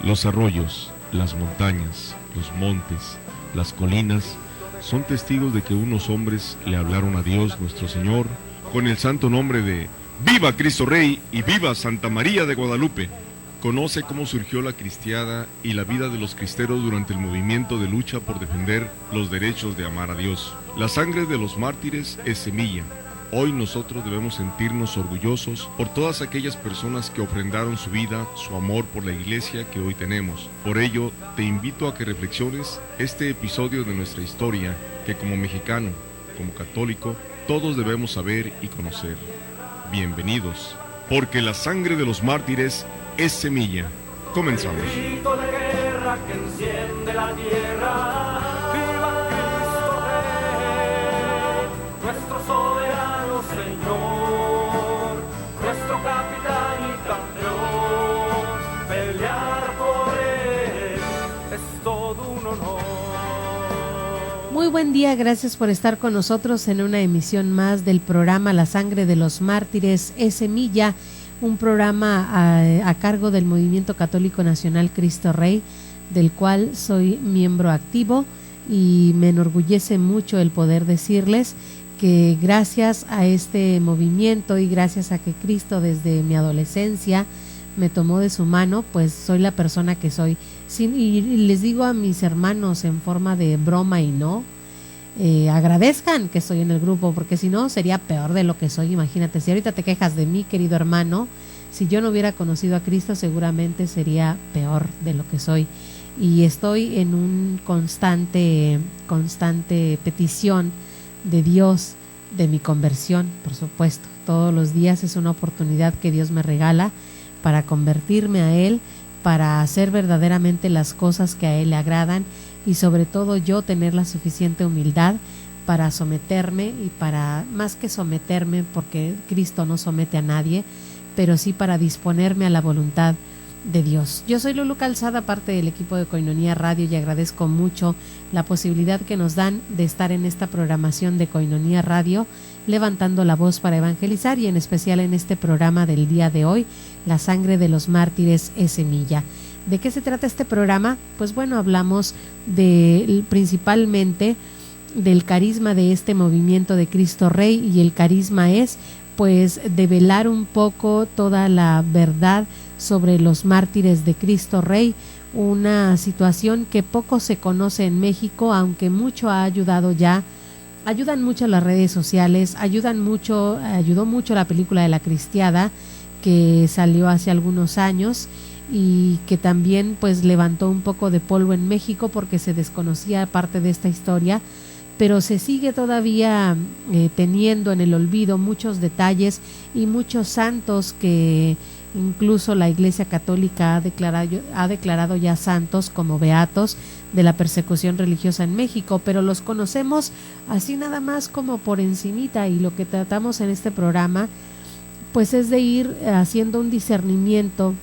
Los arroyos, las montañas, los montes, las colinas son testigos de que unos hombres le hablaron a Dios nuestro Señor con el santo nombre de ¡Viva Cristo Rey y viva Santa María de Guadalupe! Conoce cómo surgió la cristiada y la vida de los cristeros durante el movimiento de lucha por defender los derechos de amar a Dios. La sangre de los mártires es semilla. Hoy nosotros debemos sentirnos orgullosos por todas aquellas personas que ofrendaron su vida, su amor por la iglesia que hoy tenemos. Por ello, te invito a que reflexiones este episodio de nuestra historia que como mexicano, como católico, todos debemos saber y conocer. Bienvenidos, porque la sangre de los mártires es semilla. Comenzamos. El grito de guerra que enciende la tierra. ¡Viva Cristo Rey! Nuestro soberano Señor, nuestro capitán y campeón. Pelear por él es todo un honor. Muy buen día, gracias por estar con nosotros en una emisión más del programa La Sangre de los Mártires es Semilla, un programa a cargo del Movimiento Católico Nacional Cristo Rey, del cual soy miembro activo, y me enorgullece mucho el poder decirles que gracias a este movimiento y gracias a que Cristo desde mi adolescencia me tomó de su mano, pues soy la persona que soy. Y les digo a mis hermanos en forma de broma y no, agradezcan que estoy en el grupo, porque si no sería peor de lo que soy. Imagínate, si ahorita te quejas de mí, querido hermano, si yo no hubiera conocido a Cristo seguramente sería peor de lo que soy. Y estoy en un constante petición de Dios, de mi conversión, por supuesto. Todos los días es una oportunidad que Dios me regala para convertirme a Él, para hacer verdaderamente las cosas que a Él le agradan, y sobre todo yo tener la suficiente humildad para someterme, y para, más que someterme, porque Cristo no somete a nadie, pero sí para disponerme a la voluntad de Dios. Yo soy Lulu Calzada, parte del equipo de Koinonia Radio, y agradezco mucho la posibilidad que nos dan de estar en esta programación de Koinonia Radio, levantando la voz para evangelizar, y en especial en este programa del día de hoy, La Sangre de los Mártires es Semilla. ¿De qué se trata este programa? Pues bueno, hablamos principalmente del carisma de este movimiento de Cristo Rey, y el carisma es pues develar un poco toda la verdad sobre los mártires de Cristo Rey, una situación que poco se conoce en México, aunque mucho ha ayudado ya. Ayudan mucho las redes sociales, ayudó mucho la película de La Cristiada, que salió hace algunos años y que también pues levantó un poco de polvo en México porque se desconocía parte de esta historia, pero se sigue todavía teniendo en el olvido muchos detalles y muchos santos que incluso la Iglesia Católica ha declarado ya santos como beatos de la persecución religiosa en México, pero los conocemos así nada más como por encimita, y lo que tratamos en este programa pues es de ir haciendo un discernimiento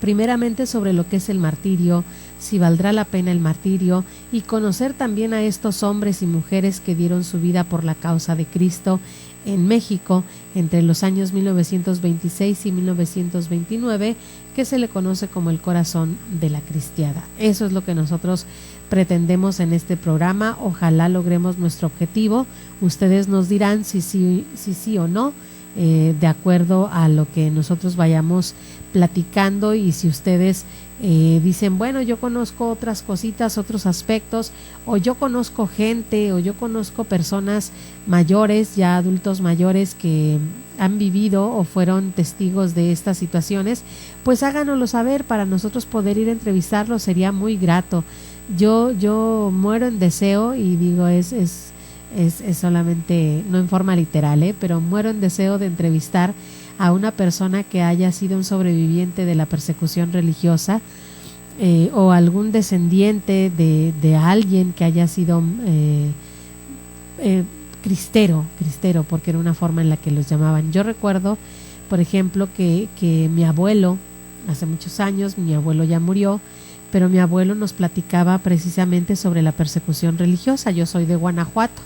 primeramente sobre lo que es el martirio, si valdrá la pena el martirio, y conocer también a estos hombres y mujeres que dieron su vida por la causa de Cristo en México entre los años 1926 y 1929, que se le conoce como el corazón de la cristiada. Eso es lo que nosotros pretendemos en este programa. Ojalá logremos nuestro objetivo. Ustedes nos dirán si sí o no, de acuerdo a lo que nosotros vayamos platicando, y si ustedes dicen, bueno, yo conozco otras cositas, otros aspectos, o yo conozco gente, o yo conozco personas mayores, ya adultos mayores que han vivido o fueron testigos de estas situaciones, pues háganoslo saber para nosotros poder ir a entrevistarlos, sería muy grato. Yo muero en deseo, y digo es solamente, no en forma literal, pero muero en deseo de entrevistar a una persona que haya sido un sobreviviente de la persecución religiosa, o algún descendiente de alguien que haya sido cristero, porque era una forma en la que los llamaban. Yo recuerdo, por ejemplo, que mi abuelo, hace muchos años, mi abuelo ya murió, pero mi abuelo nos platicaba precisamente sobre la persecución religiosa. Yo soy de Guanajuato,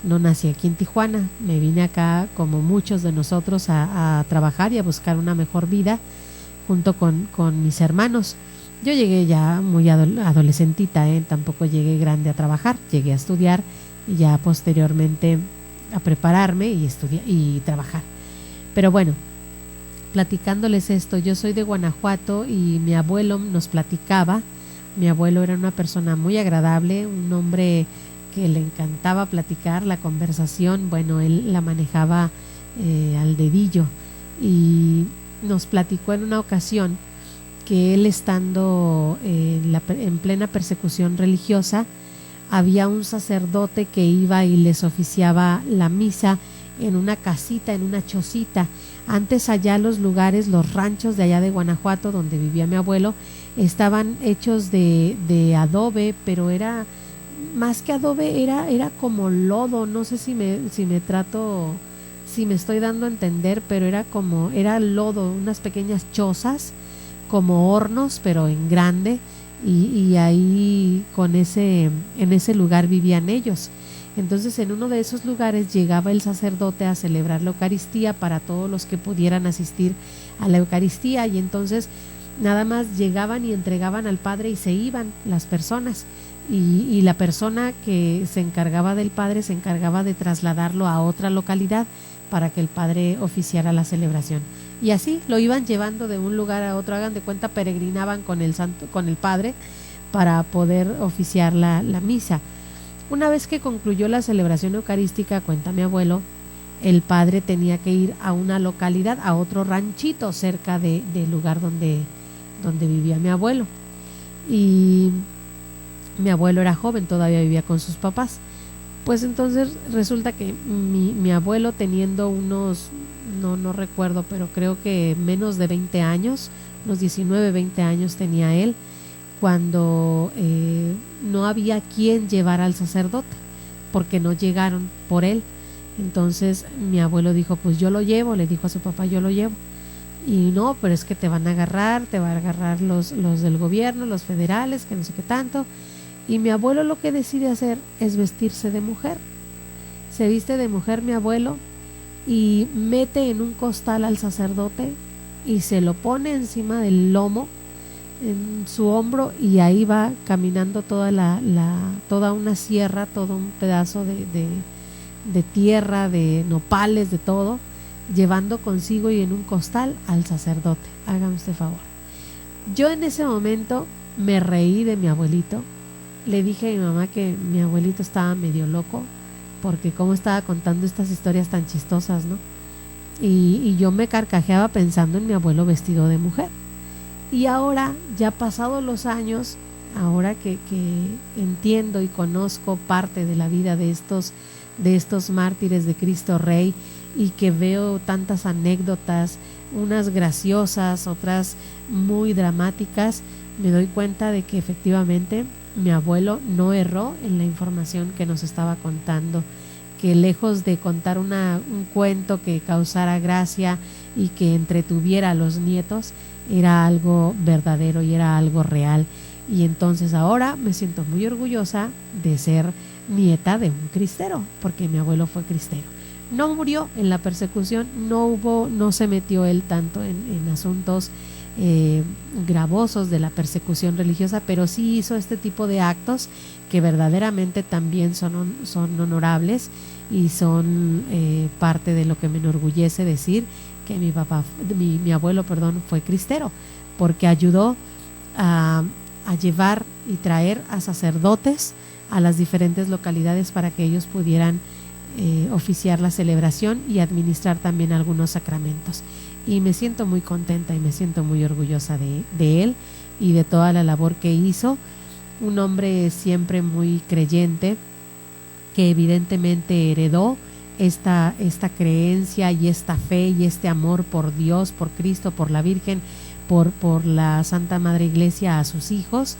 no nací aquí en Tijuana, me vine acá como muchos de nosotros a trabajar y a buscar una mejor vida junto con mis hermanos. Yo llegué ya muy adolescentita, tampoco llegué grande a trabajar, llegué a estudiar y ya posteriormente a prepararme y estudiar y trabajar. Pero bueno, platicándoles esto, yo soy de Guanajuato y mi abuelo nos platicaba. Mi abuelo era una persona muy agradable, un hombre que le encantaba platicar, la conversación, bueno, él la manejaba al dedillo, y nos platicó en una ocasión que él, estando en plena persecución religiosa, había un sacerdote que iba y les oficiaba la misa en una casita, en una chocita. Antes allá los lugares, los ranchos de allá de Guanajuato donde vivía mi abuelo, estaban hechos de adobe, pero era más que adobe, era como lodo. No sé si me estoy dando a entender, pero era lodo, unas pequeñas chozas como hornos, pero en grande, y ahí en ese lugar vivían ellos. Entonces en uno de esos lugares llegaba el sacerdote a celebrar la Eucaristía para todos los que pudieran asistir a la Eucaristía, y entonces nada más llegaban y entregaban al Padre y se iban las personas, y la persona que se encargaba del Padre se encargaba de trasladarlo a otra localidad para que el Padre oficiara la celebración. Y así lo iban llevando de un lugar a otro, hagan de cuenta, peregrinaban con el Padre para poder oficiar la misa. Una vez que concluyó la celebración eucarística, cuenta mi abuelo, el Padre tenía que ir a una localidad, a otro ranchito cerca del lugar donde vivía mi abuelo. Y mi abuelo era joven, todavía vivía con sus papás. Pues entonces resulta que mi abuelo, teniendo unos, no recuerdo, pero creo que menos de 20 años, unos 19, 20 años tenía él, cuando no había quien llevara al sacerdote, porque no llegaron por él. Entonces mi abuelo dijo, pues yo lo llevo, le dijo a su papá, yo lo llevo. Y no, pero es que te van a agarrar, los del gobierno, los federales, que no sé qué tanto. Y mi abuelo lo que decide hacer es vestirse de mujer. Se viste de mujer mi abuelo y mete en un costal al sacerdote y se lo pone encima del lomo, en su hombro, y ahí va caminando toda una sierra, todo un pedazo de tierra, de nopales, de todo, llevando consigo y en un costal al sacerdote. Hágame usted favor. Yo en ese momento me reí de mi abuelito. Le dije a mi mamá que mi abuelito estaba medio loco, porque cómo estaba contando estas historias tan chistosas, ¿no? Y yo me carcajeaba pensando en mi abuelo vestido de mujer. Y ahora, ya pasados los años, ahora que entiendo y conozco parte de la vida de estos mártires de Cristo Rey, y que veo tantas anécdotas, unas graciosas, otras muy dramáticas, me doy cuenta de que efectivamente mi abuelo no erró en la información que nos estaba contando, que lejos de contar un cuento que causara gracia y que entretuviera a los nietos, era algo verdadero y era algo real. Y entonces ahora me siento muy orgullosa de ser nieta de un cristero, porque mi abuelo fue cristero. No murió en la persecución, no se metió él tanto en asuntos gravosos de la persecución religiosa, pero sí hizo este tipo de actos que verdaderamente también son honorables, y son parte de lo que me enorgullece decir que mi abuelo fue cristero, porque ayudó a llevar y traer a sacerdotes a las diferentes localidades para que ellos pudieran oficiar la celebración y administrar también algunos sacramentos. Y me siento muy contenta y me siento muy orgullosa de él y de toda la labor que hizo. Un hombre siempre muy creyente, que evidentemente heredó esta creencia y esta fe y este amor por Dios, por Cristo, por la Virgen, por la Santa Madre Iglesia a sus hijos.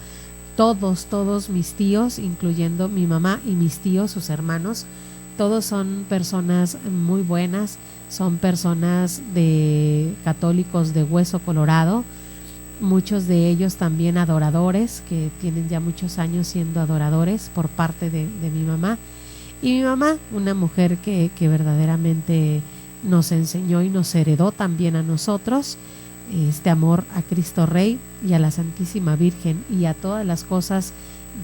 Todos mis tíos, incluyendo mi mamá y mis tíos, sus hermanos, todos son personas muy buenas, son personas de católicos de hueso colorado, muchos de ellos también adoradores, que tienen ya muchos años siendo adoradores por parte de mi mamá. Y mi mamá, una mujer que verdaderamente nos enseñó y nos heredó también a nosotros, este amor a Cristo Rey y a la Santísima Virgen y a todas las cosas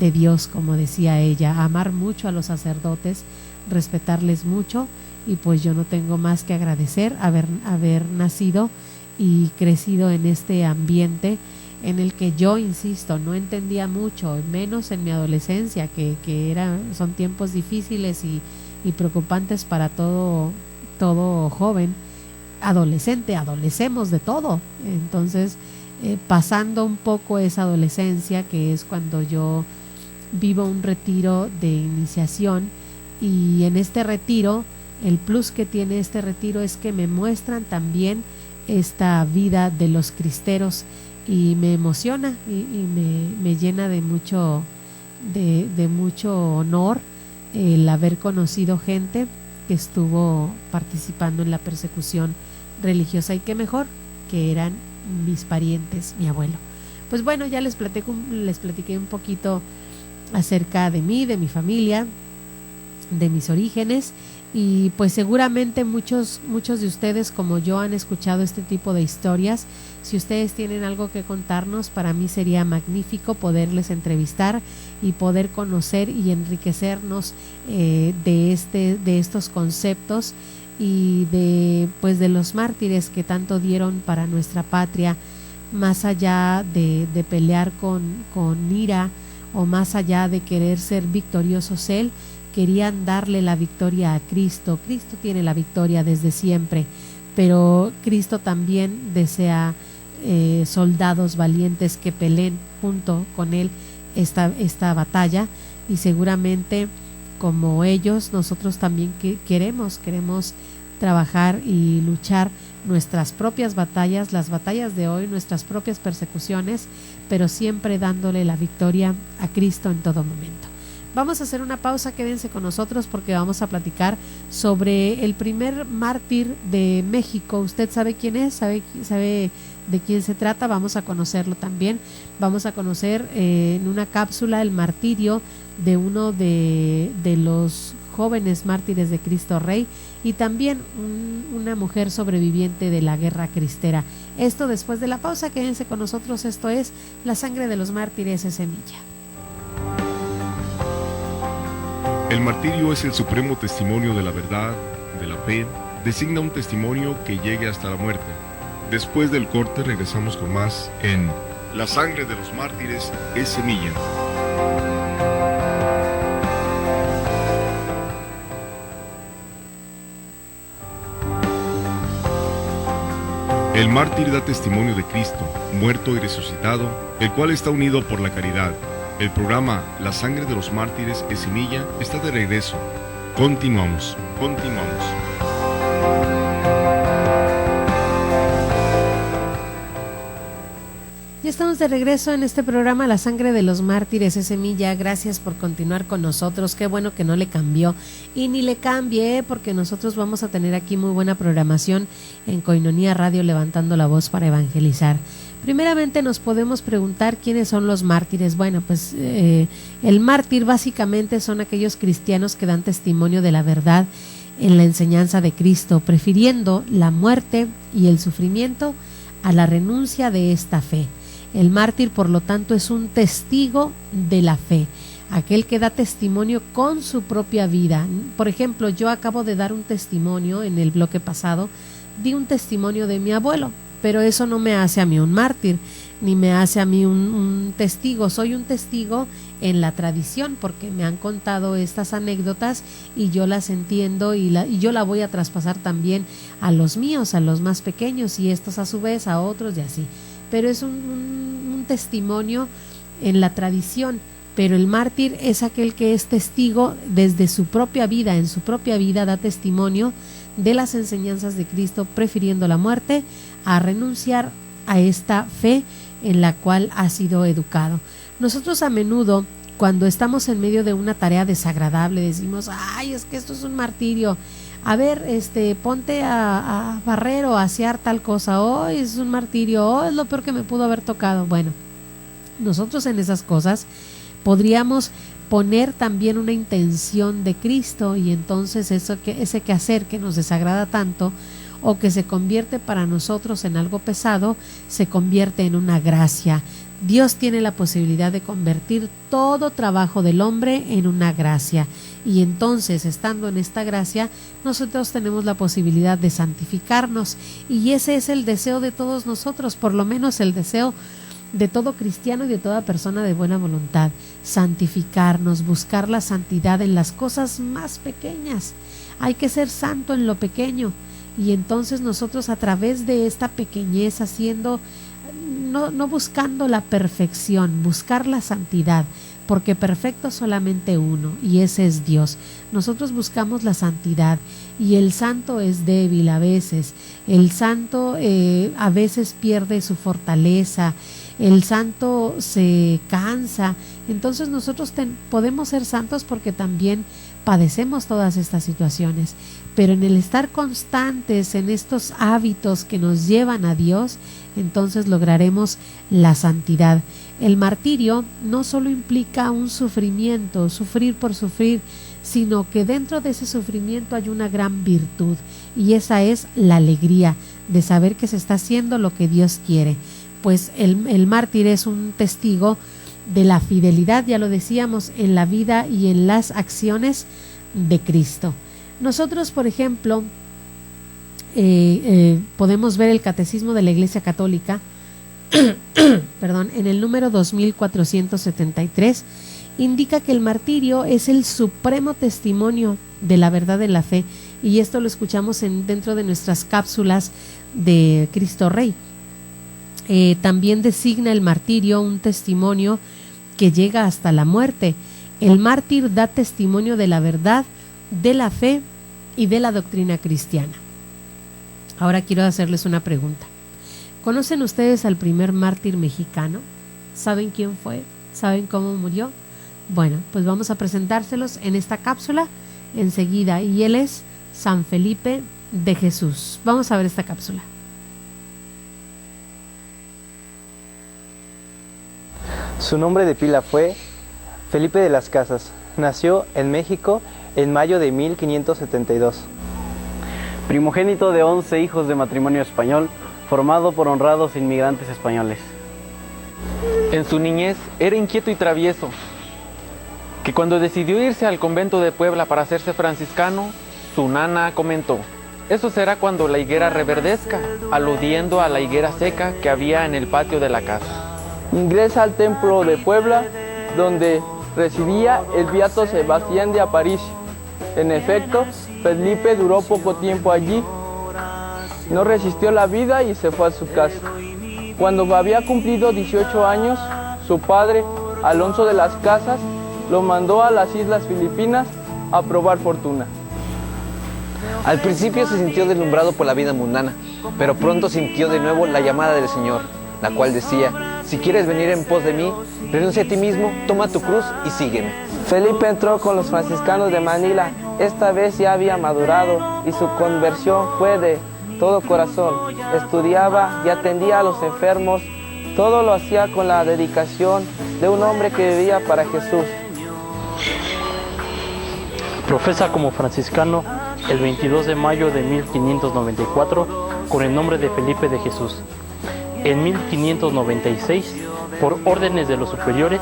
de Dios, como decía ella, amar mucho a los sacerdotes, respetarles mucho, y pues yo no tengo más que agradecer haber nacido y crecido en este ambiente en el que yo, insisto, no entendía mucho, menos en mi adolescencia, que son tiempos difíciles y preocupantes para todo joven, adolescente, adolecemos de todo. Entonces, pasando un poco esa adolescencia, que es cuando yo vivo un retiro de iniciación, y en este retiro, el plus que tiene este retiro es que me muestran también esta vida de los cristeros, y me emociona y me llena de mucho honor el haber conocido gente que estuvo participando en la persecución religiosa, y qué mejor que eran mis parientes, mi abuelo. Pues bueno, ya les platiqué un poquito acerca de mí, de mi familia, de mis orígenes, y pues seguramente muchos de ustedes, como yo, han escuchado este tipo de historias. Si ustedes tienen algo que contarnos, para mí sería magnífico poderles entrevistar y poder conocer y enriquecernos de estos conceptos y de los mártires que tanto dieron para nuestra patria, más allá de pelear con ira, o más allá de querer ser victoriosos querían darle la victoria a Cristo. Cristo tiene la victoria desde siempre, pero Cristo también desea soldados valientes que peleen junto con Él esta batalla, y seguramente como ellos, nosotros también queremos trabajar y luchar nuestras propias batallas, las batallas de hoy, nuestras propias persecuciones, pero siempre dándole la victoria a Cristo en todo momento. Vamos a hacer una pausa, quédense con nosotros porque vamos a platicar sobre el primer mártir de México. ¿Usted sabe quién es? ¿Sabe de quién se trata? Vamos a conocerlo también. Vamos a conocer en una cápsula el martirio de uno de los jóvenes mártires de Cristo Rey, y también una mujer sobreviviente de la guerra cristera. Esto después de la pausa, quédense con nosotros. Esto es La Sangre de los Mártires es Semilla. El martirio es el supremo testimonio de la verdad, de la fe, designa un testimonio que llegue hasta la muerte. Después del corte regresamos con más en La Sangre de los Mártires es Semilla. El mártir da testimonio de Cristo, muerto y resucitado, el cual está unido por la caridad. El programa La Sangre de los Mártires es Semilla está de regreso. Continuamos. Ya estamos de regreso en este programa La Sangre de los Mártires es Semilla. Gracias por continuar con nosotros. Qué bueno que no le cambió y ni le cambie, porque nosotros vamos a tener aquí muy buena programación en Koinonia Radio, levantando la voz para evangelizar. Primeramente nos podemos preguntar quiénes son los mártires. Bueno, pues el mártir básicamente son aquellos cristianos que dan testimonio de la verdad en la enseñanza de Cristo, prefiriendo la muerte y el sufrimiento a la renuncia de esta fe. El mártir, por lo tanto, es un testigo de la fe, aquel que da testimonio con su propia vida. Por ejemplo, yo acabo de dar un testimonio en el bloque pasado, di un testimonio de mi abuelo, pero eso no me hace a mí un mártir, ni me hace a mí un testigo. Soy un testigo en la tradición, porque me han contado estas anécdotas y yo las entiendo y yo la voy a traspasar también a los míos, a los más pequeños, y estos a su vez a otros, y así. Pero es un testimonio en la tradición. Pero el mártir es aquel que es testigo desde su propia vida, en su propia vida da testimonio de las enseñanzas de Cristo, prefiriendo la muerte a renunciar a esta fe en la cual ha sido educado. Nosotros a menudo, cuando estamos en medio de una tarea desagradable, decimos: ay, es que esto es un martirio. A ver, ponte a barrer o a asear tal cosa. Oh, es un martirio. Oh, es lo peor que me pudo haber tocado. Bueno, nosotros en esas cosas podríamos poner también una intención de Cristo, y entonces ese quehacer que nos desagrada tanto, o que se convierte para nosotros en algo pesado, se convierte en una gracia. Dios tiene la posibilidad de convertir todo trabajo del hombre en una gracia. Y entonces, estando en esta gracia, nosotros tenemos la posibilidad de santificarnos. Y ese es el deseo de todos nosotros, por lo menos el deseo de todo cristiano y de toda persona de buena voluntad. Santificarnos, buscar la santidad en las cosas más pequeñas. Hay que ser santo en lo pequeño. Y entonces nosotros, a través de esta pequeñez, haciendo... No buscando la perfección, buscar la santidad, porque perfecto solamente uno, y ese es Dios. Nosotros buscamos la santidad, y el santo es débil a veces. El santo a veces pierde su fortaleza, el santo se cansa. Entonces nosotros podemos ser santos porque también padecemos todas estas situaciones, pero en el estar constantes en estos hábitos que nos llevan a Dios, entonces lograremos la santidad. El martirio no solo implica un sufrimiento, sufrir por sufrir, sino que dentro de ese sufrimiento hay una gran virtud, y esa es la alegría de saber que se está haciendo lo que Dios quiere. Pues el mártir es un testigo de la fidelidad, ya lo decíamos, en la vida y en las acciones de Cristo. Nosotros, por ejemplo, podemos ver el Catecismo de la Iglesia Católica perdón, en el número 2473, indica que el martirio es el supremo testimonio de la verdad de la fe, y esto lo escuchamos dentro de nuestras cápsulas de Cristo Rey. También designa el martirio un testimonio que llega hasta la muerte. El mártir da testimonio de la verdad, de la fe y de la doctrina cristiana. Ahora quiero hacerles una pregunta. ¿Conocen ustedes al primer mártir mexicano? ¿Saben quién fue? ¿Saben cómo murió? Bueno, pues vamos a presentárselos en esta cápsula enseguida, y él es San Felipe de Jesús. Vamos a ver esta cápsula. Su nombre de pila fue Felipe de las Casas. Nació en México en mayo de 1572. Primogénito de 11 hijos de matrimonio español, formado por honrados inmigrantes españoles. En su niñez era inquieto y travieso, que cuando decidió irse al convento de Puebla para hacerse franciscano, su nana comentó: "Eso será cuando la higuera reverdezca", aludiendo a la higuera seca que había en el patio de la casa. Ingresa al templo de Puebla, donde residía el beato Sebastián de Aparicio. En efecto, Felipe duró poco tiempo allí. No resistió la vida y se fue a su casa. Cuando había cumplido 18 años, su padre, Alonso de las Casas, lo mandó a las Islas Filipinas a probar fortuna. Al principio se sintió deslumbrado por la vida mundana, pero pronto sintió de nuevo la llamada del Señor, la cual decía: "Si quieres venir en pos de mí, renuncia a ti mismo, toma tu cruz y sígueme". Felipe entró con los franciscanos de Manila. Esta vez ya había madurado y su conversión fue de todo corazón. Estudiaba y atendía a los enfermos. Todo lo hacía con la dedicación de un hombre que vivía para Jesús. Profesa como franciscano el 22 de mayo de 1594 con el nombre de Felipe de Jesús. En 1596, por órdenes de los superiores,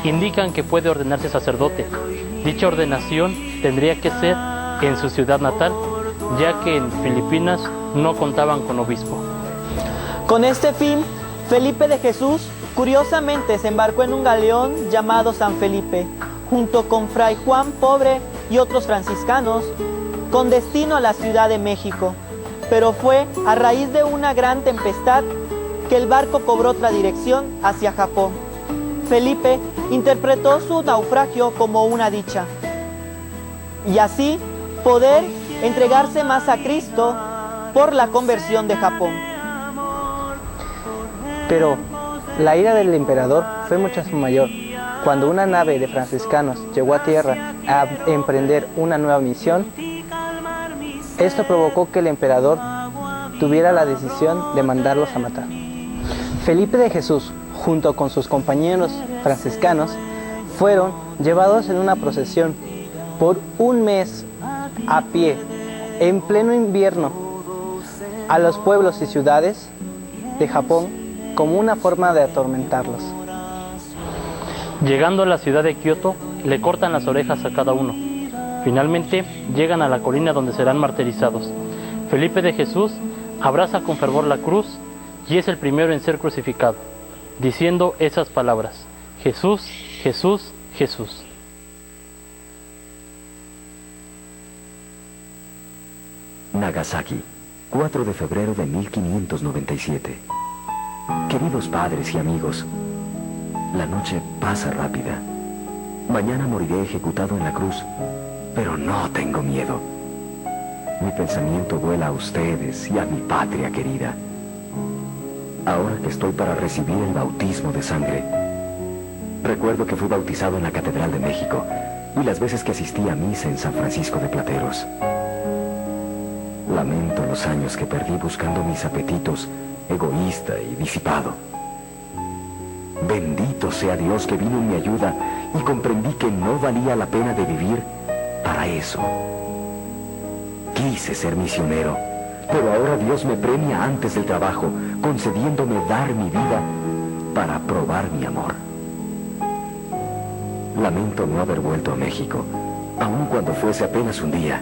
indican que puede ordenarse sacerdote. Dicha ordenación tendría que ser en su ciudad natal, ya que en Filipinas no contaban con obispo. Con este fin, Felipe de Jesús curiosamente se embarcó en un galeón llamado San Felipe, junto con Fray Juan Pobre y otros franciscanos, con destino a la Ciudad de México. Pero fue a raíz de una gran tempestad que el barco cobró otra dirección hacia Japón. Felipe interpretó su naufragio como una dicha, y así poder entregarse más a Cristo por la conversión de Japón. Pero la ira del emperador fue mucho mayor. Cuando una nave de franciscanos llegó a tierra a emprender una nueva misión, esto provocó que el emperador tuviera la decisión de mandarlos a matar. Felipe de Jesús, junto con sus compañeros franciscanos, fueron llevados en una procesión por un mes a pie, en pleno invierno, a los pueblos y ciudades de Japón como una forma de atormentarlos. Llegando a la ciudad de Kioto, le cortan las orejas a cada uno. Finalmente, llegan a la colina donde serán martirizados. Felipe de Jesús abraza con fervor la cruz y es el primero en ser crucificado, diciendo esas palabras: Jesús, Jesús, Jesús. Nagasaki, 4 de febrero de 1597. Queridos padres y amigos, la noche pasa rápida. Mañana moriré ejecutado en la cruz, pero no tengo miedo. Mi pensamiento vuela a ustedes y a mi patria querida. Ahora que estoy para recibir el bautismo de sangre, recuerdo que fui bautizado en la Catedral de México y las veces que asistí a misa en San Francisco de Plateros. Lamento los años que perdí buscando mis apetitos, egoísta y disipado. Bendito sea Dios que vino en mi ayuda y comprendí que no valía la pena de vivir para eso. Quise ser misionero, pero ahora Dios me premia antes del trabajo, concediéndome dar mi vida para probar mi amor. Lamento no haber vuelto a México, aun cuando fuese apenas un día.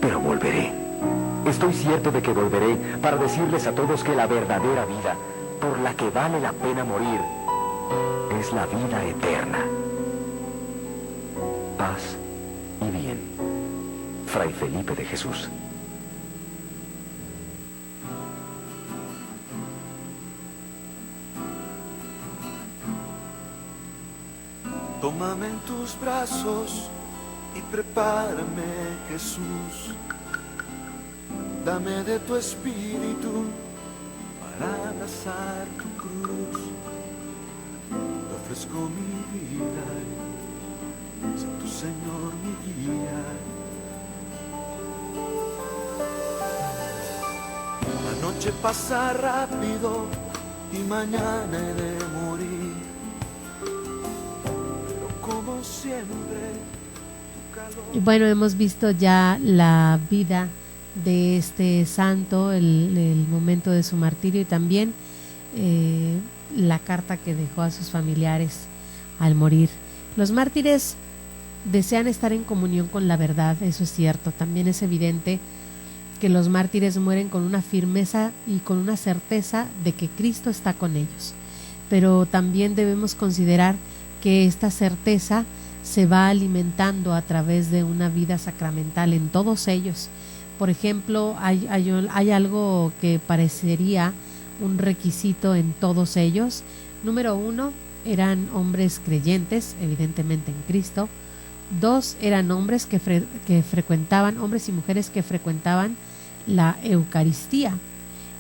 Pero volveré. Estoy cierto de que volveré para decirles a todos que la verdadera vida, por la que vale la pena morir, es la vida eterna. Paz y bien. Fray Felipe de Jesús. Tómame en tus brazos y prepárame, Jesús. Dame de tu espíritu para abrazar tu cruz. Te ofrezco mi vida, sé tu Señor mi guía. La noche pasa rápido y mañana he de morir, pero como siempre tu calor... Y bueno, hemos visto ya la vida de este santo, el momento de su martirio y también la carta que dejó a sus familiares al morir. Los mártires desean estar en comunión con la verdad, eso es cierto. También es evidente que los mártires mueren con una firmeza y con una certeza de que Cristo está con ellos. Pero también debemos considerar que esta certeza se va alimentando a través de una vida sacramental en todos ellos. Por ejemplo, hay algo que parecería un requisito en todos ellos. Número 1, eran hombres creyentes, evidentemente en Cristo. 2, eran hombres que frecuentaban, hombres y mujeres que frecuentaban la Eucaristía.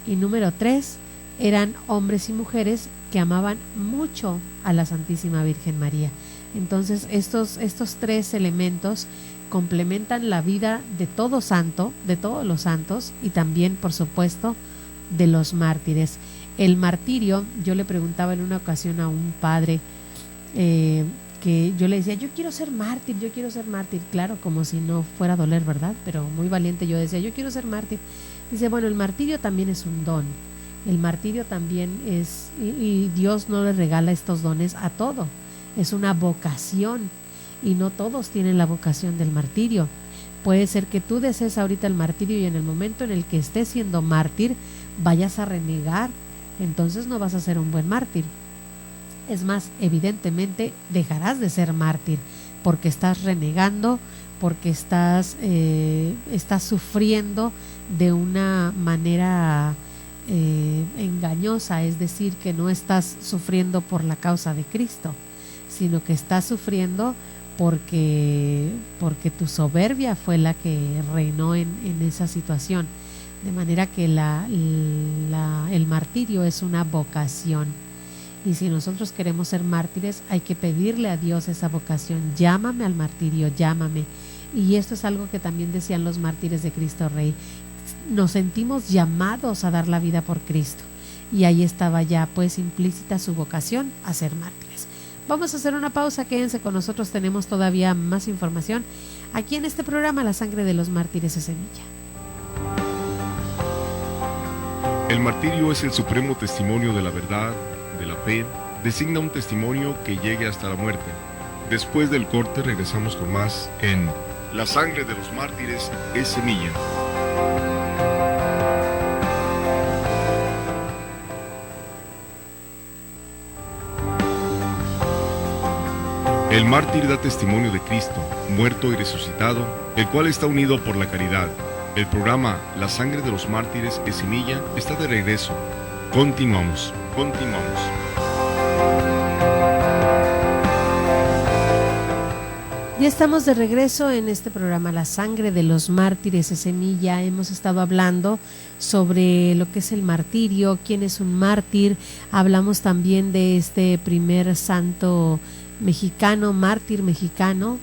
Y número 3, eran hombres y mujeres que amaban mucho a la Santísima Virgen María. Entonces, estos 3 elementos complementan la vida de todo santo, de todos los santos y también, por supuesto, de los mártires. El martirio, yo le preguntaba en una ocasión a un padre que yo le decía, yo quiero ser mártir, claro, como si no fuera a doler, ¿verdad? Pero muy valiente yo decía, yo quiero ser mártir. Dice, bueno, el martirio también es un don, el martirio también es, y Dios no le regala estos dones a todo, es una vocación. Y no todos tienen la vocación del martirio. Puede ser que tú desees ahorita el martirio y en el momento en el que estés siendo mártir vayas a renegar, entonces no vas a ser un buen mártir. Es más, evidentemente dejarás de ser mártir porque estás renegando, porque estás sufriendo de una manera engañosa, es decir, que no estás sufriendo por la causa de Cristo, sino que estás sufriendo porque tu soberbia fue la que reinó en esa situación. De manera que el martirio es una vocación. Y si nosotros queremos ser mártires, hay que pedirle a Dios esa vocación. Llámame al martirio, llámame. Y esto es algo que también decían los mártires de Cristo Rey. Nos sentimos llamados a dar la vida por Cristo. Y ahí estaba ya pues implícita su vocación a ser mártires. Vamos a hacer una pausa, quédense con nosotros, tenemos todavía más información aquí en este programa La Sangre de los Mártires es Semilla. El martirio es el supremo testimonio de la verdad, de la fe, designa un testimonio que llegue hasta la muerte. Después del corte regresamos con más en La sangre de los mártires es semilla. El mártir da testimonio de Cristo, muerto y resucitado, el cual está unido por la caridad. El programa La sangre de los mártires es semilla está de regreso. Continuamos. Ya estamos de regreso en este programa La sangre de los mártires es semilla. Hemos estado hablando sobre lo que es el martirio, quién es un mártir. Hablamos también de este primer santo mexicano, mártir mexicano,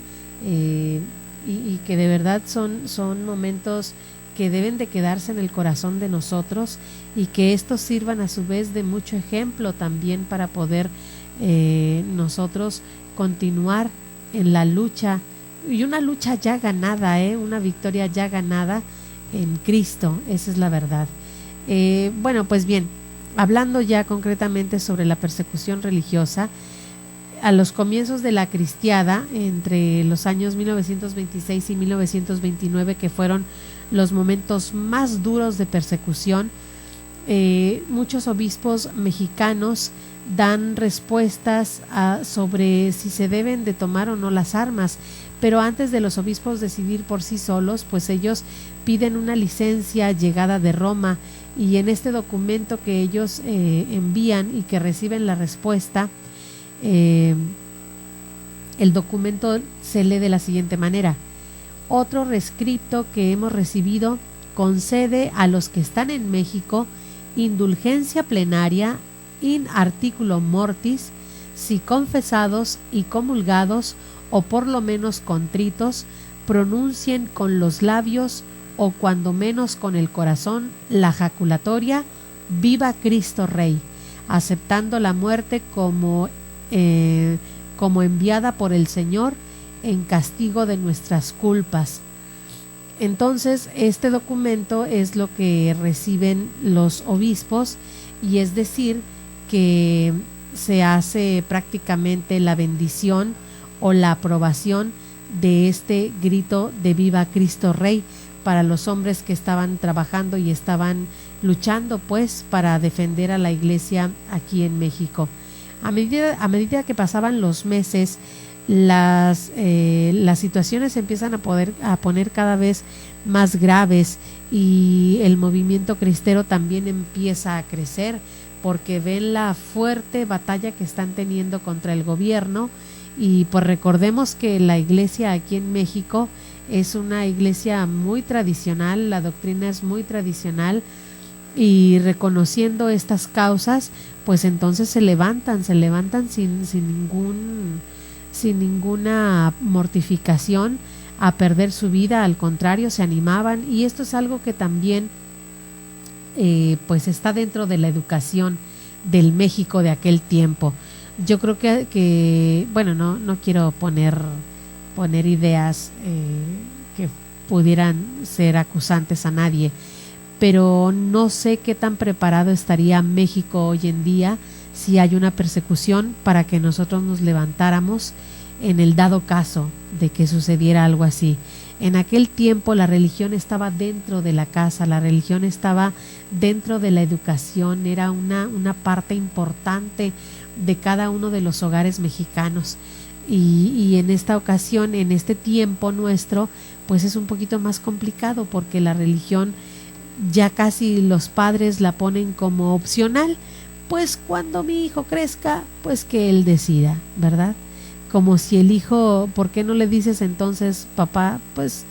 y que de verdad son momentos que deben de quedarse en el corazón de nosotros y que estos sirvan a su vez de mucho ejemplo también para poder nosotros continuar en la lucha, y una lucha ya ganada, una victoria ya ganada en Cristo, esa es la verdad. Bueno, pues bien, hablando ya concretamente sobre la persecución religiosa, a los comienzos de la cristiada, entre los años 1926 y 1929, que fueron los momentos más duros de persecución, muchos obispos mexicanos dan respuestas sobre si se deben de tomar o no las armas, pero antes de los obispos decidir por sí solos, pues ellos piden una licencia llegada de Roma, y en este documento que ellos envían y que reciben la respuesta, el documento se lee de la siguiente manera: otro rescripto que hemos recibido concede a los que están en México indulgencia plenaria in articulo mortis, si confesados y comulgados, o por lo menos contritos, pronuncien con los labios o cuando menos con el corazón la jaculatoria Viva Cristo Rey, aceptando la muerte como enviada por el Señor en castigo de nuestras culpas. Entonces, este documento es lo que reciben los obispos, y es decir, que se hace prácticamente la bendición o la aprobación de este grito de Viva Cristo Rey para los hombres que estaban trabajando y estaban luchando pues para defender a la iglesia aquí en México. A medida que pasaban los meses, las situaciones se empiezan a poner cada vez más graves, y el movimiento cristero también empieza a crecer, porque ven la fuerte batalla que están teniendo contra el gobierno. Y pues recordemos que la iglesia aquí en México es una iglesia muy tradicional, la doctrina es muy tradicional, y reconociendo estas causas, pues entonces se levantan sin ninguna mortificación a perder su vida. Al contrario, se animaban, y esto es algo que también pues está dentro de la educación del México de aquel tiempo. Yo creo que bueno, no quiero poner ideas que pudieran ser acusantes a nadie, pero no sé qué tan preparado estaría México hoy en día si hay una persecución para que nosotros nos levantáramos en el dado caso de que sucediera algo así. En aquel tiempo la religión estaba dentro de la casa, la religión estaba dentro de la educación, era una parte importante de cada uno de los hogares mexicanos. Y en esta ocasión, en este tiempo nuestro, pues es un poquito más complicado, porque la religión ya casi los padres la ponen como opcional. Pues cuando mi hijo crezca, pues que él decida, ¿verdad? Como si el hijo, ¿por qué no le dices entonces, papá? Pues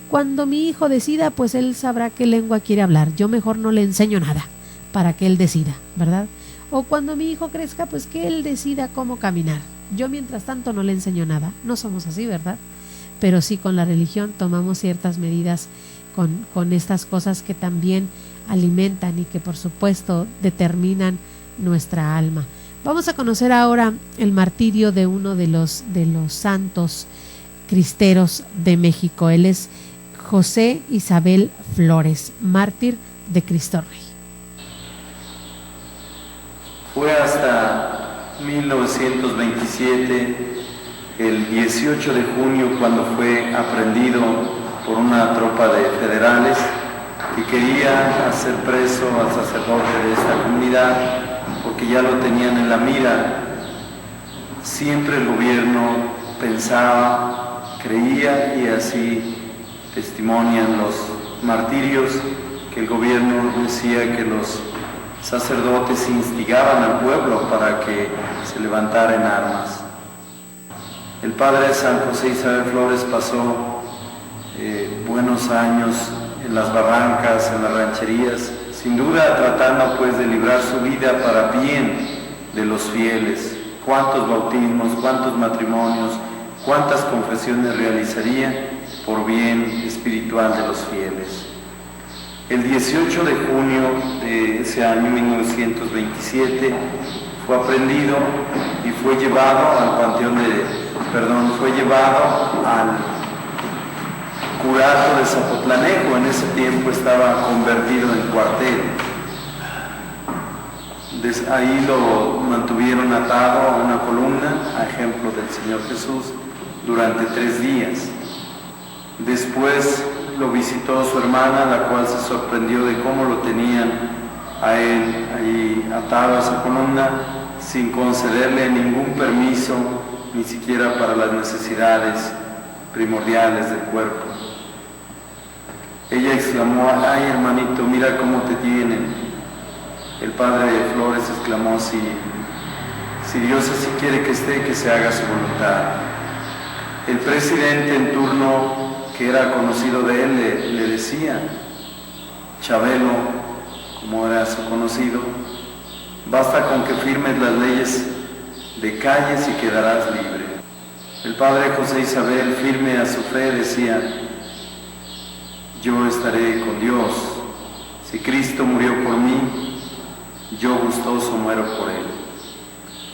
cuando mi hijo decida, pues él sabrá qué lengua quiere hablar. Yo mejor no le enseño nada para que él decida, ¿verdad? O cuando mi hijo crezca, pues que él decida cómo caminar. Yo mientras tanto no le enseño nada. No somos así, ¿verdad? Pero sí, con la religión tomamos ciertas medidas con estas cosas que también alimentan y que por supuesto determinan nuestra alma. Vamos a conocer ahora el martirio de uno de los santos cristeros de México. Él es José Isabel Flores, mártir de Cristo Rey. Fue hasta 1927, el 18 de junio, cuando fue aprehendido por una tropa de federales que quería hacer preso al sacerdote de esta comunidad porque ya lo tenían en la mira. Siempre el gobierno pensaba, creía, y así testimonian los martirios, que el gobierno decía que los sacerdotes instigaban al pueblo para que se levantara en armas. El padre San José Isabel Flores pasó buenos años en las barrancas, en las rancherías, sin duda tratando pues de librar su vida para bien de los fieles. Cuántos bautismos, cuántos matrimonios, cuántas confesiones realizaría por bien espiritual de los fieles. El 18 de junio de ese año 1927 fue aprehendido y fue llevado al curato de Zapotlanejo. En ese tiempo estaba convertido en cuartel. Ahí lo mantuvieron atado a una columna, a ejemplo del Señor Jesús, durante 3 días. Después lo visitó su hermana, la cual se sorprendió de cómo lo tenían a él ahí atado a esa columna, sin concederle ningún permiso, ni siquiera para las necesidades primordiales del cuerpo. Ella exclamó: ay, hermanito, mira cómo te tienen. El padre Flores exclamó: si Dios así quiere que esté, que se haga su voluntad. El presidente en turno, que era conocido de él, le decía, Chabelo, como era su conocido, basta con que firmes las leyes de calles y quedarás libre. El padre José Isabel, firme a su fe, decía, yo estaré con Dios. Si Cristo murió por mí, yo gustoso muero por él.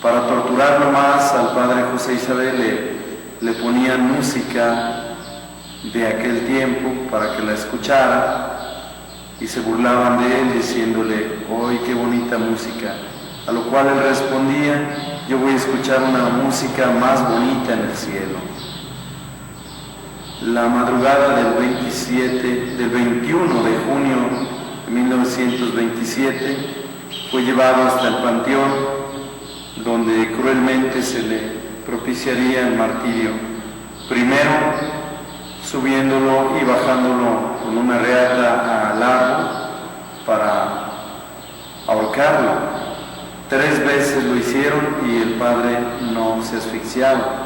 Para torturarlo más, al padre José Isabel le ponían música de aquel tiempo para que la escuchara, y se burlaban de él diciéndole, ¡ay, qué bonita música! A lo cual él respondía, yo voy a escuchar una música más bonita en el cielo. La madrugada del 21 de junio de 1927 fue llevado hasta el panteón, donde cruelmente se le propiciaría el martirio. Primero, subiéndolo y bajándolo con una reata al árbol para ahorcarlo. 3 veces lo hicieron y el padre no se asfixiaba.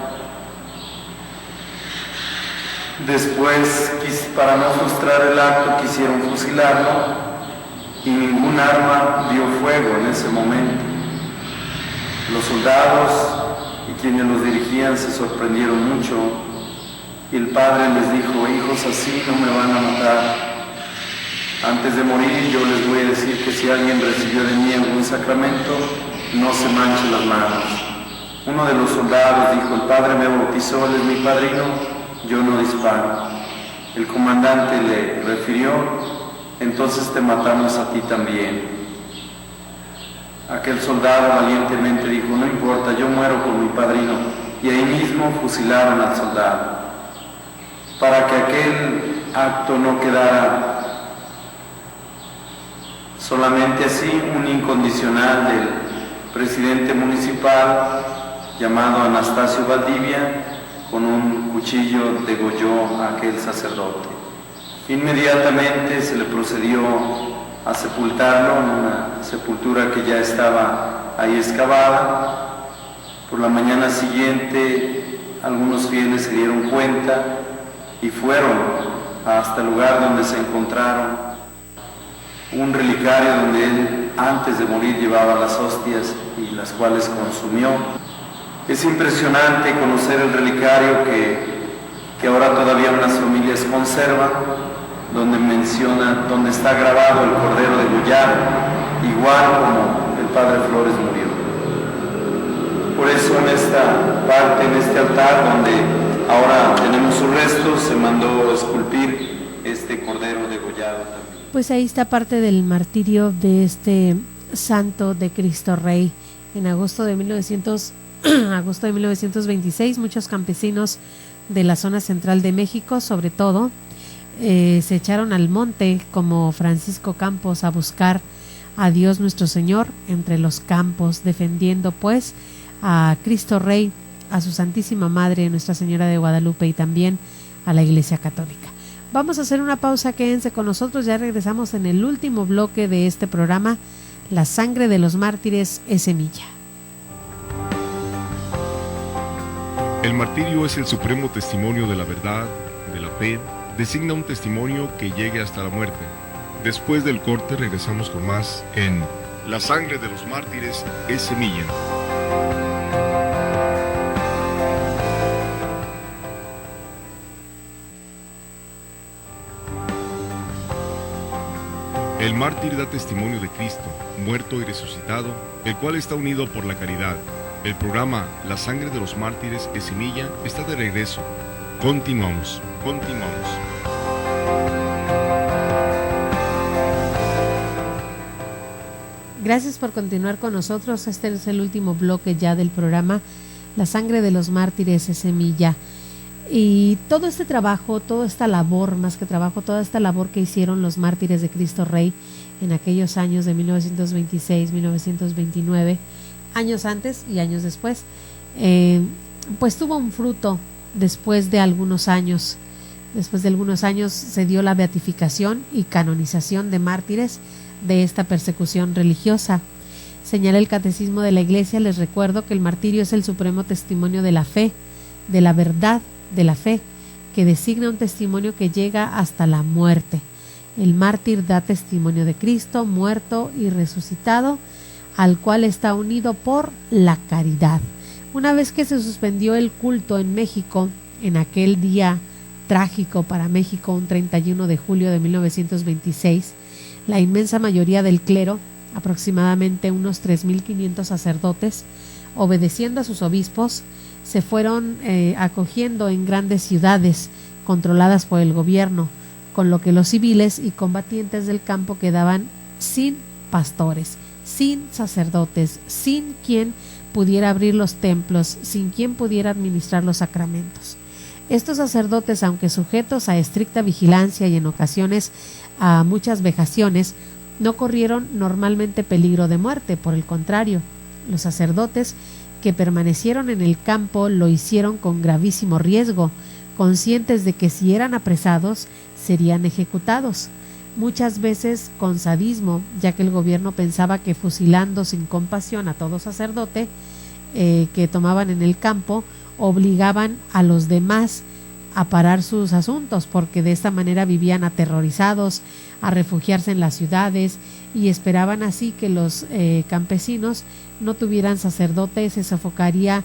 Después, para no frustrar el acto, quisieron fusilarlo y ningún arma dio fuego en ese momento. Los soldados y quienes los dirigían se sorprendieron mucho. Y el padre les dijo, hijos, así no me van a matar. Antes de morir yo les voy a decir que si alguien recibió de mí algún sacramento, no se manche las manos. Uno de los soldados dijo, el padre me bautizó, él es mi padrino, yo no disparo. El comandante le refirió, entonces te matamos a ti también. Aquel soldado valientemente dijo, no importa, yo muero por mi padrino. Y ahí mismo fusilaron al soldado. Para que aquel acto no quedara solamente así, un incondicional del presidente municipal llamado Anastasio Valdivia, con un cuchillo degolló a aquel sacerdote. Inmediatamente se le procedió a sepultarlo en una sepultura que ya estaba ahí excavada. Por la mañana siguiente algunos fieles se dieron cuenta y fueron hasta el lugar donde se encontraron un relicario donde él antes de morir llevaba las hostias y las cuales consumió. Es impresionante conocer el relicario que ahora todavía unas familias conservan, donde donde está grabado el Cordero degollado, igual como el padre Flores murió. Por eso en esta parte, en este altar donde ahora tenemos sus restos, se mandó esculpir este Cordero degollado también. Pues ahí está parte del martirio de este santo de Cristo Rey. En agosto de 1926, muchos campesinos de la zona central de México, sobre todo, se echaron al monte como Francisco Campos a buscar a Dios nuestro Señor entre los campos, defendiendo pues a Cristo Rey, a su Santísima Madre, Nuestra Señora de Guadalupe, y también a la Iglesia Católica. Vamos a hacer una pausa, quédense con nosotros, ya regresamos en el último bloque de este programa. La sangre de los mártires es semilla. El martirio es el supremo testimonio de la verdad, de la fe, designa un testimonio que llegue hasta la muerte. Después del corte regresamos con más en La sangre de los mártires es semilla. El mártir da testimonio de Cristo, muerto y resucitado, el cual está unido por la caridad. El programa La sangre de los mártires es semilla está de regreso. Continuamos. Gracias por continuar con nosotros. Este es el último bloque ya del programa La sangre de los mártires es semilla. Y todo este trabajo, toda esta labor, más que trabajo, toda esta labor que hicieron los mártires de Cristo Rey en aquellos años de 1926, 1929, años antes y años después, pues tuvo un fruto después de algunos años. Después de algunos años se dio la beatificación y canonización de mártires de esta persecución religiosa. Señala el Catecismo de la Iglesia, les recuerdo que el martirio es el supremo testimonio de la fe, de la verdad, de la fe, que designa un testimonio que llega hasta la muerte. El mártir da testimonio de Cristo, muerto y resucitado, al cual está unido por la caridad. Una vez que se suspendió el culto en México, en aquel día trágico para México, un 31 de julio de 1926, la inmensa mayoría del clero, aproximadamente unos 3.500 sacerdotes, obedeciendo a sus obispos, se fueron acogiendo en grandes ciudades controladas por el gobierno, con lo que los civiles y combatientes del campo quedaban sin pastores, sin sacerdotes, sin quien pudiera abrir los templos, sin quien pudiera administrar los sacramentos. Estos sacerdotes, aunque sujetos a estricta vigilancia y en ocasiones a muchas vejaciones, no corrieron normalmente peligro de muerte. Por el contrario, los sacerdotes que permanecieron en el campo lo hicieron con gravísimo riesgo, conscientes de que si eran apresados serían ejecutados, muchas veces con sadismo, ya que el gobierno pensaba que fusilando sin compasión a todo sacerdote que tomaban en el campo, obligaban a los demás a parar sus asuntos, porque de esta manera vivían aterrorizados, a refugiarse en las ciudades, y esperaban así que los campesinos no tuvieran sacerdotes, se sofocaría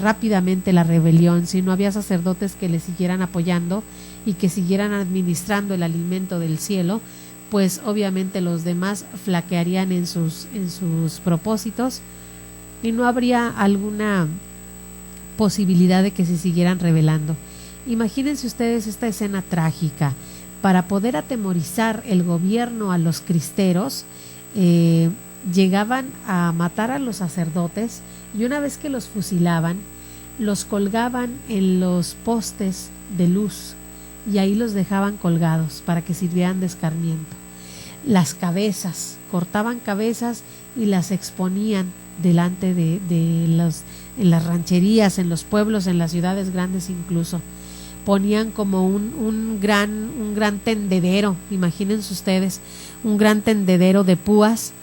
rápidamente la rebelión. Si no había sacerdotes que le siguieran apoyando y que siguieran administrando el alimento del cielo, pues obviamente los demás flaquearían en sus propósitos y no habría alguna posibilidad de que se siguieran rebelando. Imagínense ustedes esta escena trágica. Para poder atemorizar el gobierno a los cristeros, llegaban a matar a los sacerdotes, y una vez que los fusilaban, los colgaban en los postes de luz y ahí los dejaban colgados para que sirvieran de escarmiento. Las cabezas, cortaban cabezas y las exponían delante en las rancherías, en los pueblos, en las ciudades grandes incluso. Ponían como un gran tendedero, imagínense ustedes, un gran tendedero de púas,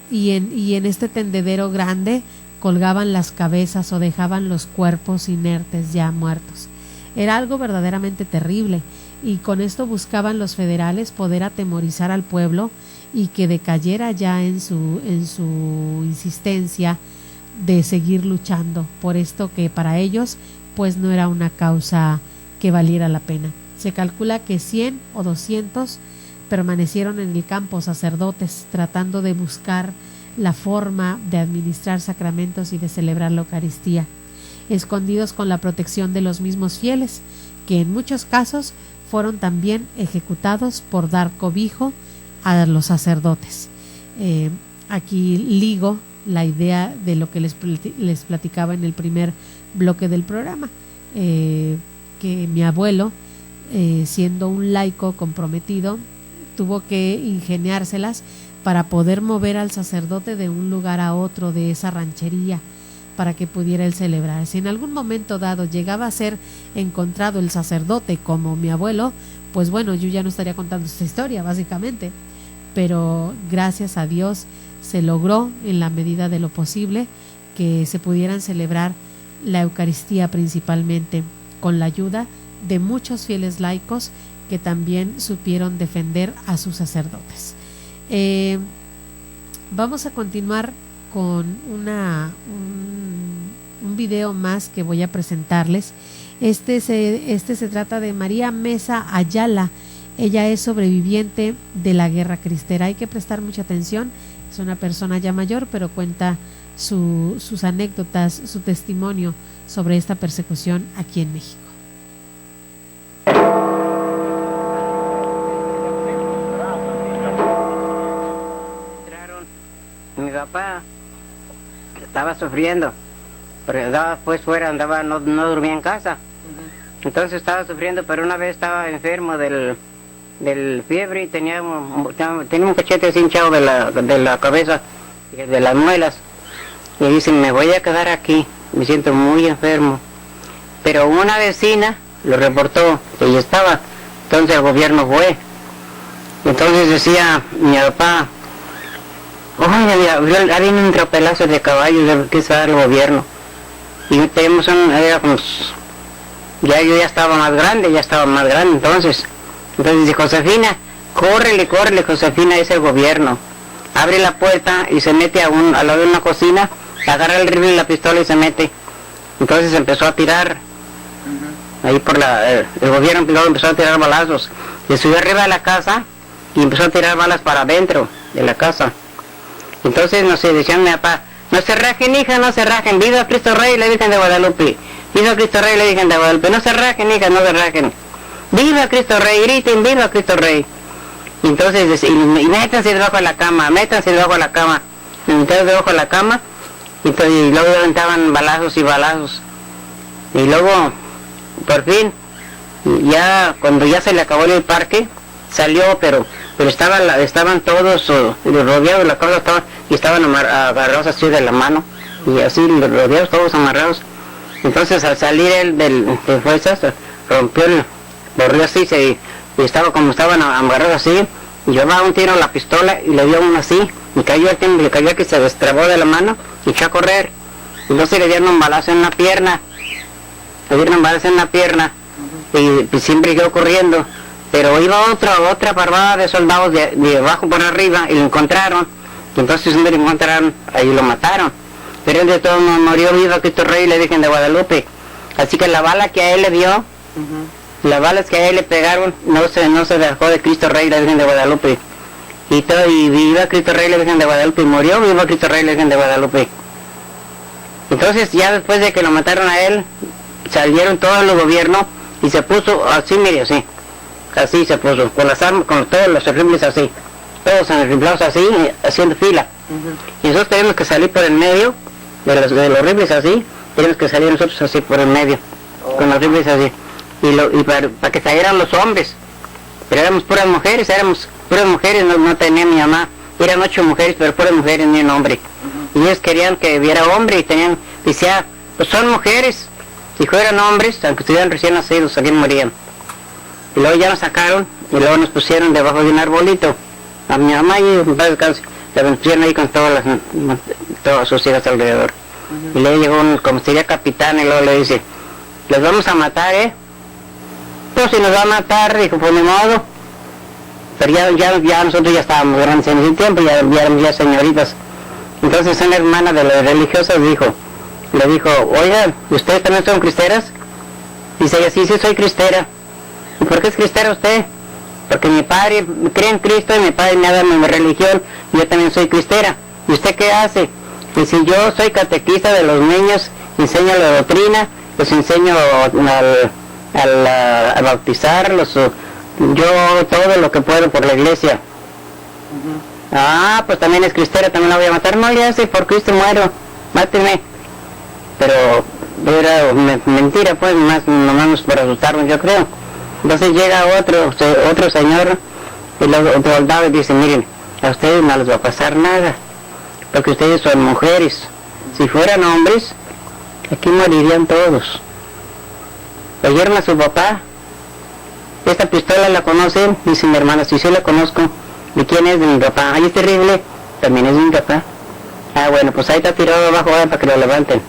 y en este tendedero grande colgaban las cabezas o dejaban los cuerpos inertes ya muertos. Era algo verdaderamente terrible, y con esto buscaban los federales poder atemorizar al pueblo y que decayera ya en su insistencia de seguir luchando por esto que para ellos pues no era una causa que valiera la pena. Se calcula que 100 o 200 permanecieron en el campo, sacerdotes, tratando de buscar la forma de administrar sacramentos y de celebrar la Eucaristía, escondidos con la protección de los mismos fieles, que en muchos casos fueron también ejecutados por dar cobijo a los sacerdotes. Aquí ligo la idea de lo que les platicaba en el primer bloque del programa, que mi abuelo, siendo un laico comprometido, tuvo que ingeniárselas para poder mover al sacerdote de un lugar a otro de esa ranchería para que pudiera él celebrar. Si en algún momento dado llegaba a ser encontrado el sacerdote como mi abuelo, pues bueno, yo ya no estaría contando esta historia básicamente, pero gracias a Dios se logró en la medida de lo posible que se pudieran celebrar la Eucaristía principalmente con la ayuda de muchos fieles laicos que también supieron defender a sus sacerdotes. Vamos a continuar con un video más que voy a presentarles. Este se trata de María Mesa Ayala. Ella es sobreviviente de la guerra cristera. Hay que prestar mucha atención. Es una persona ya mayor, pero cuenta sus anécdotas, su testimonio sobre esta persecución aquí en México. Mi papá estaba sufriendo, porque andaba pues fuera, no dormía en casa. Entonces estaba sufriendo, pero una vez estaba enfermo del fiebre y tenía un cachete así hinchado de la cabeza, de las muelas. Y dice, me voy a quedar aquí, me siento muy enfermo. Pero una vecina lo reportó que ella estaba, entonces el gobierno fue. Entonces decía mi papá, oye, había un tropelazo de caballos que se da el gobierno. Y tenemos yo ya estaba más grande, entonces dice, Josefina, córrele, Josefina, es el gobierno. Abre la puerta y se mete al lado de una cocina, agarra el rifle y la pistola y se mete. Entonces empezó a tirar, ahí por el gobierno luego empezó a tirar balazos. Y subió arriba de la casa y empezó a tirar balas para adentro de la casa. Entonces, no sé, decían mi papá, no se rajen, hija, no se rajen, viva Cristo Rey, la Virgen de Guadalupe, viva Cristo Rey, la Virgen de Guadalupe, no se rajen, hija, no se rajen, viva Cristo Rey, griten, viva Cristo Rey. Y entonces, y métanse debajo de la cama, me metieron debajo de la cama, y luego aventaban balazos y balazos. Y luego, por fin, ya cuando ya se le acabó el parque, salió, pero estaban todos rodeados de la casa, estaban agarrados así de la mano, y así rodeados, todos amarrados. Entonces al salir él de fuerzas, borrió así, y estaban amarrados así, y llevaba un tiro a la pistola, y le dio uno así, y cayó que se destrabó de la mano, y echó a correr. Entonces le dieron un balazo en la pierna, y pues, siempre quedó corriendo. Pero iba otra parvada de soldados de abajo por arriba y lo encontraron. Y entonces donde lo encontraron, ahí lo mataron. Pero él de todo murió, viva Cristo Rey, la Virgen de Guadalupe. Así que la bala que a él le dio, las balas que a él le pegaron, no se dejó de Cristo Rey, la Virgen de Guadalupe. Y viva Cristo Rey, la Virgen de Guadalupe. Y murió, viva Cristo Rey, la Virgen de Guadalupe. Entonces ya después de que lo mataron a él, salieron todos los gobiernos y se puso así, mire, así. Así se puso, con las armas, con todos los rifles así, todos enriflados así, haciendo fila. Y nosotros tenemos que salir por el medio de los rifles así, tenemos que salir nosotros así por el medio, con los rifles así. Y para que salieran los hombres, pero éramos puras mujeres, no tenía mi mamá, eran 8 mujeres, pero puras mujeres, ni un hombre. Y ellos querían que hubiera hombre y decía, pues son mujeres, si fueran hombres, aunque estuvieran recién nacidos, también morían. Y luego ya nos sacaron y luego nos pusieron debajo de un arbolito. A mi mamá y a mi padre descanse, la pusieron ahí con todas sus hijas alrededor. Y luego llegó como sería capitán y luego le dice, les vamos a matar, pues si nos va a matar, dijo, pues ni modo. Pero ya nosotros ya estábamos grandes en ese tiempo, ya éramos ya señoritas. Entonces una hermana de las religiosas le dijo, oigan, ¿ustedes también son cristeras? Dice ella, sí, soy cristera. ¿Y por qué es cristera usted? Porque mi padre cree en Cristo y mi padre me ha dado mi religión, y yo también soy cristera. ¿Y usted qué hace? Dice, yo soy catequista de los niños, enseño la doctrina, los enseño a bautizarlos, yo todo lo que puedo por la iglesia. Ah, pues también es cristera, también la voy a matar. No, ya sé, por Cristo muero, máteme. Pero era mentira, pues, nomás para asustarme, yo creo. Entonces llega otro señor, y otro soldado, y dice, miren, a ustedes no les va a pasar nada, porque ustedes son mujeres. Si fueran hombres, aquí morirían todos. ¿Oyeron a su papá? Esta pistola la conocen, dice mi hermana, sí, sí la conozco. ¿De quién es? De mi papá. Ay, es terrible, también es de mi papá. Ah, bueno, pues ahí está tirado abajo para que lo levanten.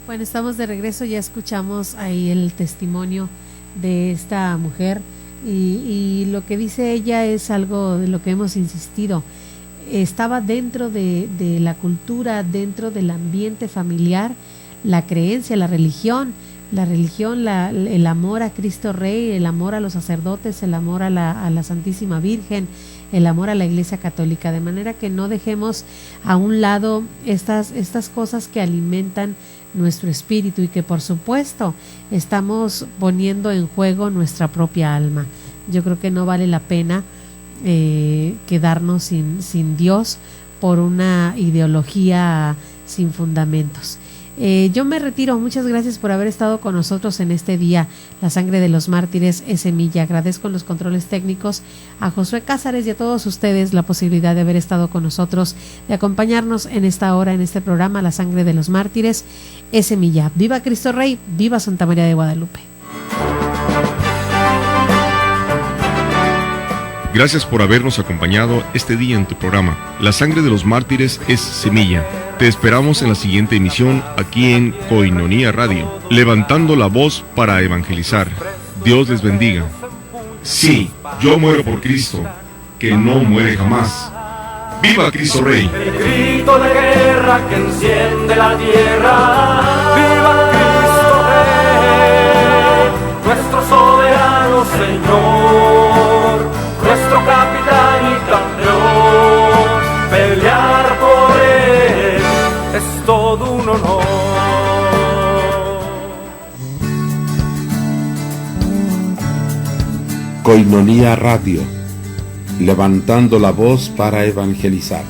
Bueno, estamos de regreso, ya escuchamos ahí el testimonio de esta mujer y lo que dice ella es algo de lo que hemos insistido. Estaba dentro de la cultura, dentro del ambiente familiar, la creencia, la religión, el amor a Cristo Rey, el amor a los sacerdotes, el amor a la Santísima Virgen, el amor a la Iglesia Católica, de manera que no dejemos a un lado estas cosas que alimentan nuestro espíritu y que por supuesto estamos poniendo en juego nuestra propia alma. Yo creo que no vale la pena quedarnos sin Dios por una ideología sin fundamentos. Yo me retiro, muchas gracias por haber estado con nosotros en este día. La sangre de los mártires es semilla. Agradezco en los controles técnicos a Josué Cázares y a todos ustedes la posibilidad de haber estado con nosotros, de acompañarnos en esta hora, en este programa. La sangre de los mártires es semilla. Viva Cristo Rey, viva Santa María de Guadalupe. Gracias por habernos acompañado este día en tu programa. La sangre de los mártires es semilla. Te esperamos en la siguiente emisión aquí en Koinonia Radio, levantando la voz para evangelizar. Dios les bendiga. Sí, yo muero por Cristo, que no muere jamás. ¡Viva Cristo Rey! El grito de guerra que enciende la tierra. ¡Viva Cristo Rey! Nuestro soberano Señor, nuestro capitán y campeón. Pelear por él es todo un honor. Koinonia Radio, levantando la voz para evangelizar.